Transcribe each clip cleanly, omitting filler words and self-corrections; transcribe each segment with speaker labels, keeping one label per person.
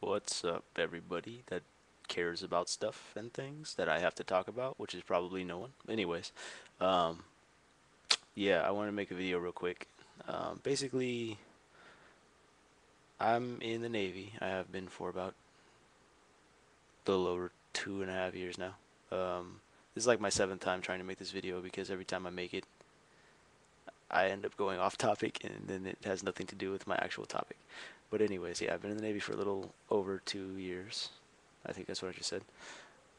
Speaker 1: What's up, everybody that cares about stuff and things that I have to talk about, which is probably no one. Anyways, um, yeah, I want to make a video real quick. Basically, I'm in the Navy. I have been for about a little over 2.5 years now. This is like my seventh time trying to make this video because every time I make it, I end up going off topic and then it has nothing to do with my actual topic. But anyways, yeah, I've been in the Navy for a little over 2 years. I think that's what I just said.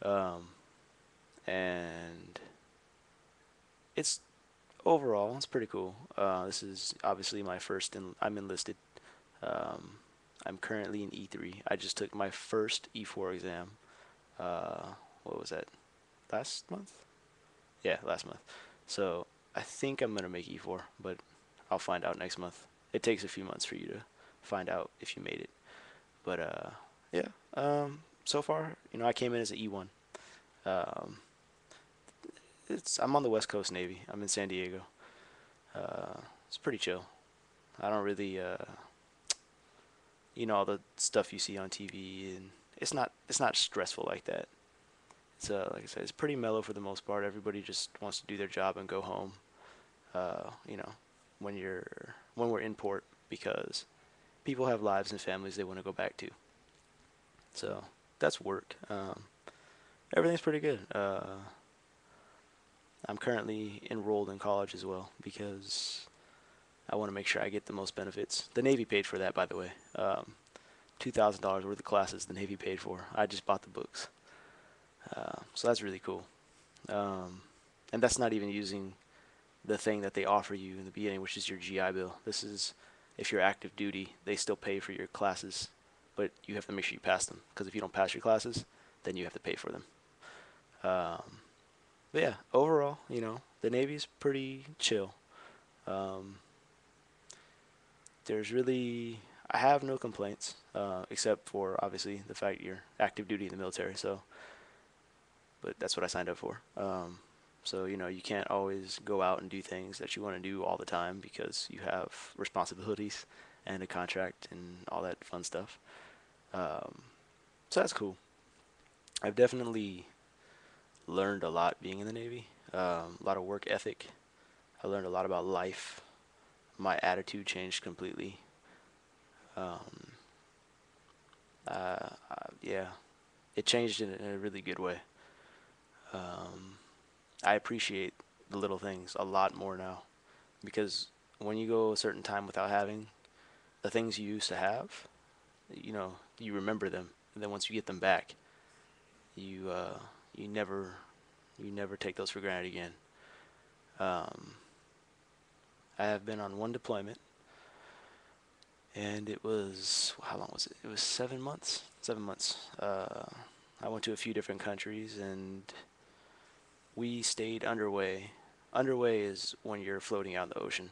Speaker 1: Um, and it's overall it's pretty cool. This is obviously my first, and I'm enlisted. Um, I'm currently in E3. I just took my first E4 exam. Uh, what was that? Last month? Yeah, last month. So I think I'm gonna make E4, but I'll find out next month. It takes a few months for you to find out if you made it. But yeah. So far, I came in as an E1. Um, I'm on the West Coast Navy. I'm in San Diego. It's pretty chill. I don't really, all the stuff you see on TV, and it's not stressful like that. It's like I said, it's pretty mellow for the most part. Everybody just wants to do their job and go home. Uh, you know, when we're in port because people have lives and families they want to go back to. So that's work. Everything's pretty good. I'm currently enrolled in college as well because I want to make sure I get the most benefits. The Navy paid for that, by the way. $2,000 worth of classes the Navy paid for. I just bought the books, so that's really cool. Um, and that's not even using the thing that they offer you in the beginning, which is your GI Bill. This is if you're active duty, they still pay for your classes, but you have to make sure you pass them. Because if you don't pass your classes, then you have to pay for them. Um, but yeah, overall, the Navy's pretty chill. Um, there's really I have no complaints, except for obviously the fact you're active duty in the military. So, but that's what I signed up for. So you can't always go out and do things that you want to do all the time because you have responsibilities and a contract and all that fun stuff. Um, so that's cool. I've definitely learned a lot being in the Navy. A lot of work ethic. I learned a lot about life. My attitude changed completely. Um, yeah, it changed in a really good way. Um, I appreciate the little things a lot more now because when you go a certain time without having the things you used to have, you remember them, and then once you get them back, you uh, you never you never take those for granted again. Um, I have been on one deployment, and it was how long was it? It was 7 months. 7 months. I went to a few different countries, and we stayed underway. Underway is when you're floating out in the ocean.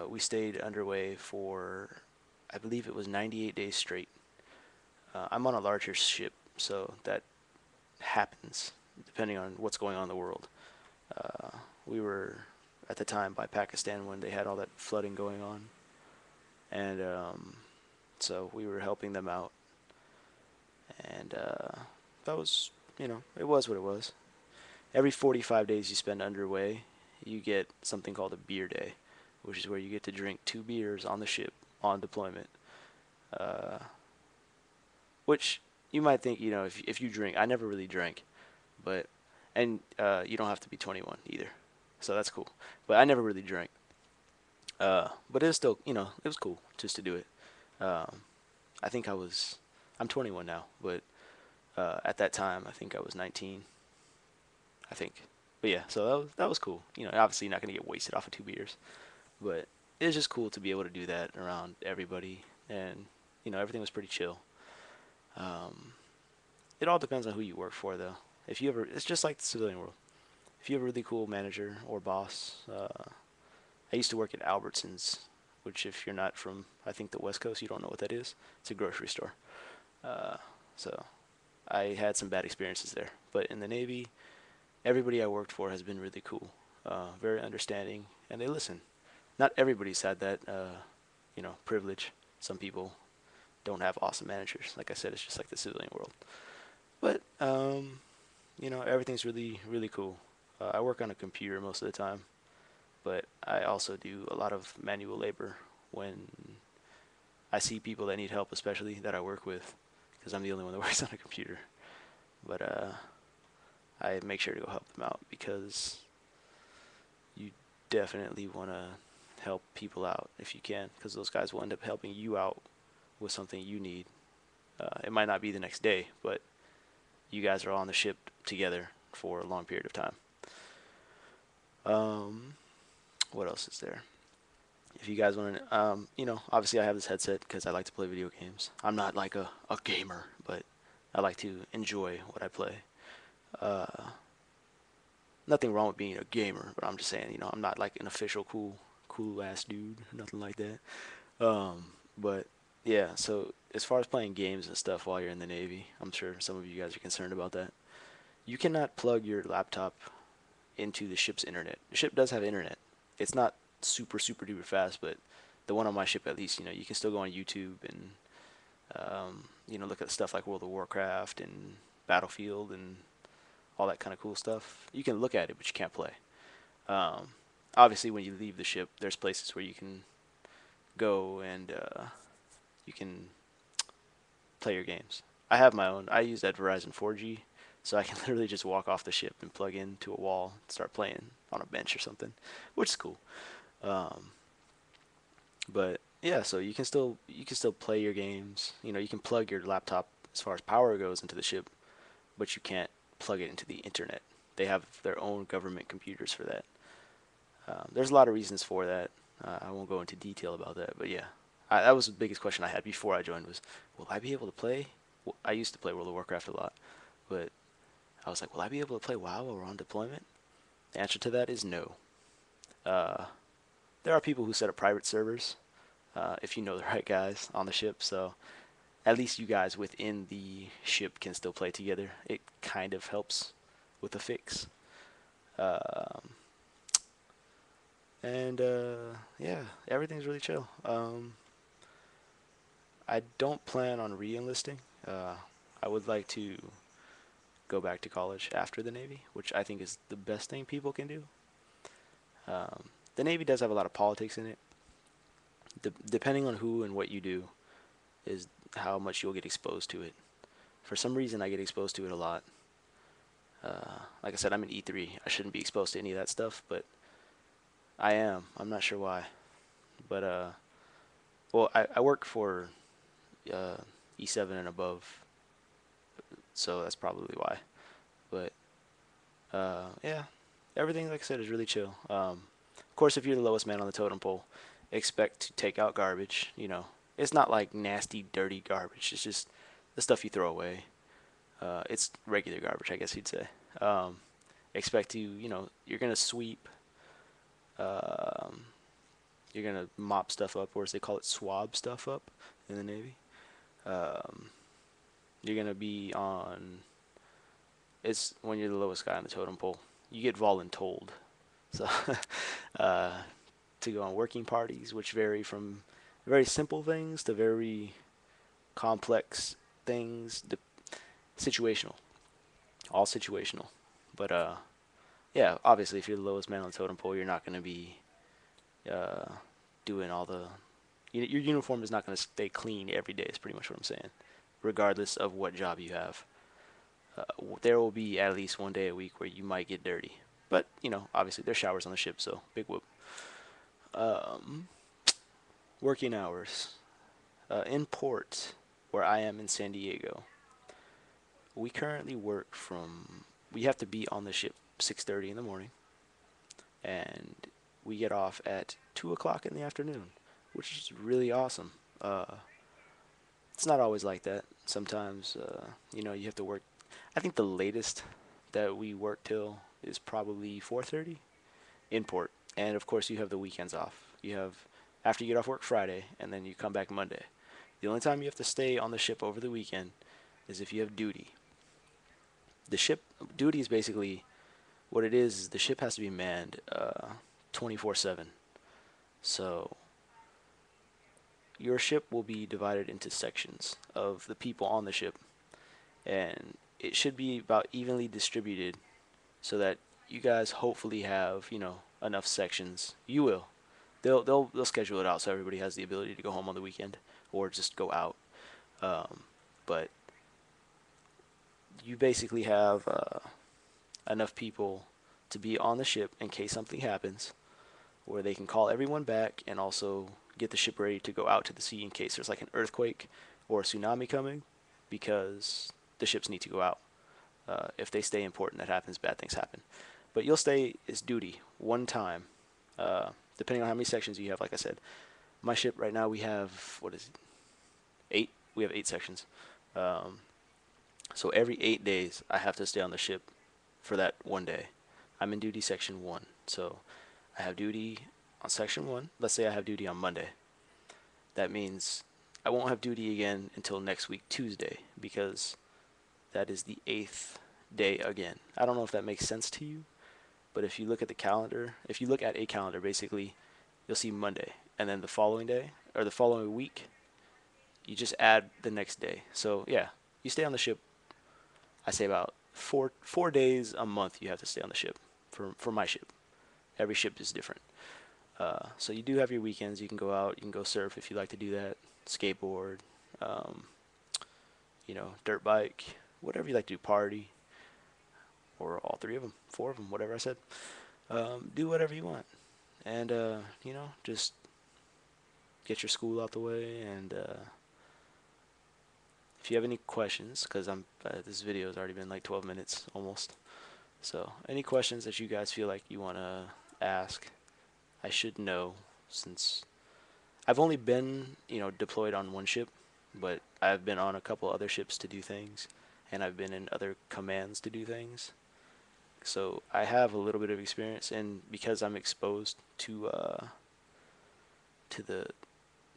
Speaker 1: We stayed underway for, I believe it was 98 days straight. I'm on a larger ship, so that happens depending on what's going on in the world. Uh, we were at the time by Pakistan when they had all that flooding going on, and so we were helping them out, and that was, it was what it was. Every 45 days you spend underway, you get something called a beer day, which is where you get to drink 2 beers on the ship on deployment. Uh, which you might think, if you drink, I never really drank, but and you don't have to be 21 either, so that's cool. But I never really drank. But it was still, it was cool just to do it. Um, I think I'm 21 now, but at that time I think I was 19. I think. But yeah, so that was cool. Obviously you're not gonna get wasted off of 2 beers, but it's just cool to be able to do that around everybody, and everything was pretty chill. Um, it all depends on who you work for, though. It's just like the civilian world. If you have a really cool manager or boss, I used to work at Albertsons, which if you're not from, I think the West Coast, you don't know what that is. It's a grocery store. Uh, so I had some bad experiences there, but in the Navy, everybody I worked for has been really cool, very understanding, and they listen. Not everybody's had that, privilege. Some people don't have awesome managers. Like I said, it's just like the civilian world. But everything's really really cool. I work on a computer most of the time, but I also do a lot of manual labor when I see people that need help, especially that I work with, because I'm the only one that works on a computer. But I make sure to go help them out because you definitely want to help people out if you can, because those guys will end up helping you out with something you need. It might not be the next day, but you guys are on the ship together for a long period of time. Um, what else is there? If you guys want to, obviously I have this headset because I like to play video games. I'm not like a gamer, but I like to enjoy what I play. Uh, Nothing wrong with being a gamer, but I'm just saying, I'm not like an official cool ass dude, nothing like that. But yeah, so as far as playing games and stuff while you're in the Navy, I'm sure some of you guys are concerned about that. You cannot plug your laptop into the ship's internet. The ship does have internet. It's not super super duper fast, but the one on my ship at least, you can still go on YouTube and look at stuff like World of Warcraft and Battlefield and all that kind of cool stuff. You can look at it, but you can't play. Um, Obviously, when you leave the ship, there's places where you can go and you can play your games. I have my own. I use that Verizon 4G, so I can literally just walk off the ship and plug into a wall and start playing on a bench or something, which is cool. Um, but yeah, so you can still play your games. You can plug your laptop as far as power goes into the ship, but you can't plug it into the internet. They have their own government computers for that. There's a lot of reasons for that. I won't go into detail about that, but yeah, that was the biggest question I had before I joined was, will I be able to play? Well, I used to play World of Warcraft a lot, but I was like, will I be able to play WoW while we're on deployment? The answer to that is no. Uh, there are people who set up private servers, if you know the right guys on the ship, so at least you guys within the ship can still play together. It kind of helps with the fix. Um, and yeah, everything's really chill. I don't plan on re-enlisting. Uh, I would like to go back to college after the Navy, which I think is the best thing people can do. The Navy does have a lot of politics in it. Depending on who and what you do is how much you'll get exposed to it. For some reason, I get exposed to it a lot. Like I said, I'm an E3. I shouldn't be exposed to any of that stuff, but I am. I'm not sure why. But, well, I work for uh, E7 and above, so that's probably why. But yeah, everything like I said is really chill. Of course, if you're the lowest man on the totem pole, expect to take out garbage. It's not like nasty, dirty garbage. It's just the stuff you throw away. It's regular garbage, I guess you'd say. Um, Expect to, you're gonna sweep. Um, you're gonna mop stuff up, or as they call it, swab stuff up in the Navy. Um, you're gonna be on. It's when you're the lowest guy on the totem pole. You get voluntold. So uh, to go on working parties, which vary from very simple things to very complex things, situational, all situational. But yeah, obviously, if you're the lowest man on the totem pole, you're not going to be uh, doing all the. Your uniform is not going to stay clean every day. Is pretty much what I'm saying, regardless of what job you have. There will be at least one day a week where you might get dirty. But, obviously there's showers on the ship, so big whoop. Um, Working hours. In port, where I am in San Diego, we currently work we have to be on the ship 6:30 in the morning, and we get off at 2 o'clock in the afternoon, which is really awesome. It's not always like that. Sometimes, you have to work. I think the latest that we work till is probably 4:30 in port, and of course you have the weekends off. You have after you get off work Friday, and then you come back Monday. The only time you have to stay on the ship over the weekend is if you have duty. The ship duty is basically what it is the ship has to be manned 24/7. So your ship will be divided into sections of the people on the ship, and it should be about evenly distributed so that you guys hopefully have, enough sections. You will. They'll schedule it out so everybody has the ability to go home on the weekend or just go out. Um, but you basically have enough people to be on the ship in case something happens, where they can call everyone back and also get the ship ready to go out to the sea in case there's like an earthquake or a tsunami coming, because the ships need to go out. If they stay in port and that happens, bad things happen. But you'll stay as duty one time, depending on how many sections you have. Like I said, my ship right now we have, what is it, 8? We have 8 sections. Um, so every 8 days I have to stay on the ship for that one day. I'm in duty section 1, so I have duty on section 1. Let's say I have duty on Monday. That means I won't have duty again until next week Tuesday, because that is the 8th day again. I don't know if that makes sense to you, but if you look at the calendar, if you look at a calendar, basically, you'll see Monday, and then the following day or the following week, you just add the next day. So yeah, you stay on the ship. I say about four days a month you have to stay on the ship for my ship. Every ship is different. So you do have your weekends. You can go out. You can go surf if you like to do that. Skateboard. Um, dirt bike. Whatever you like to do. Party. Or all 3 of them. 4 of them. Whatever I said. Do whatever you want. And just get your school out the way. And if you have any questions, because this video has already been like 12 minutes almost. So any questions that you guys feel like you want to ask, I should know, since I've only been, deployed on one ship, but I've been on a couple other ships to do things, and I've been in other commands to do things. So I have a little bit of experience, and because I'm exposed to the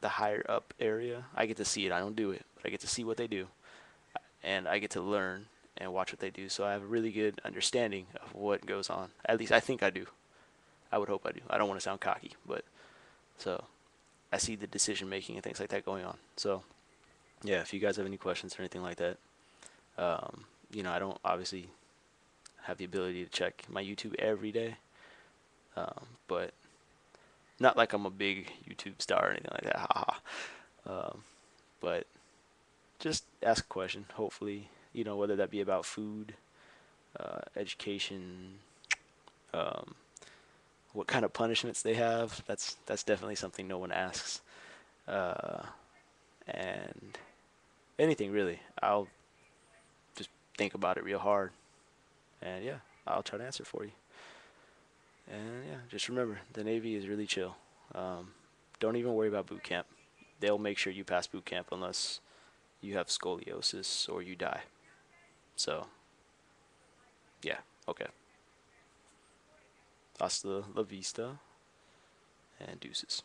Speaker 1: higher up area, I get to see it. I don't do it, but I get to see what they do, and I get to learn and watch what they do. So I have a really good understanding of what goes on. At least I think I do. I would hope I do. I don't want to sound cocky, but so I see the decision making and things like that going on. So yeah, if you guys have any questions or anything like that, I don't obviously have the ability to check my YouTube every day, but not like I'm a big YouTube star or anything like that. Haha. Um, but just ask a question. Hopefully, whether that be about food, education, um, what kind of punishments they have. That's definitely something no one asks. Uh, and anything really. I'll just think about it real hard, and yeah, I'll try to answer for you. And yeah, just remember, the Navy is really chill. Um, don't even worry about boot camp. They'll make sure you pass boot camp unless you have scoliosis or you die. So yeah, okay. Hasta la vista and deuces.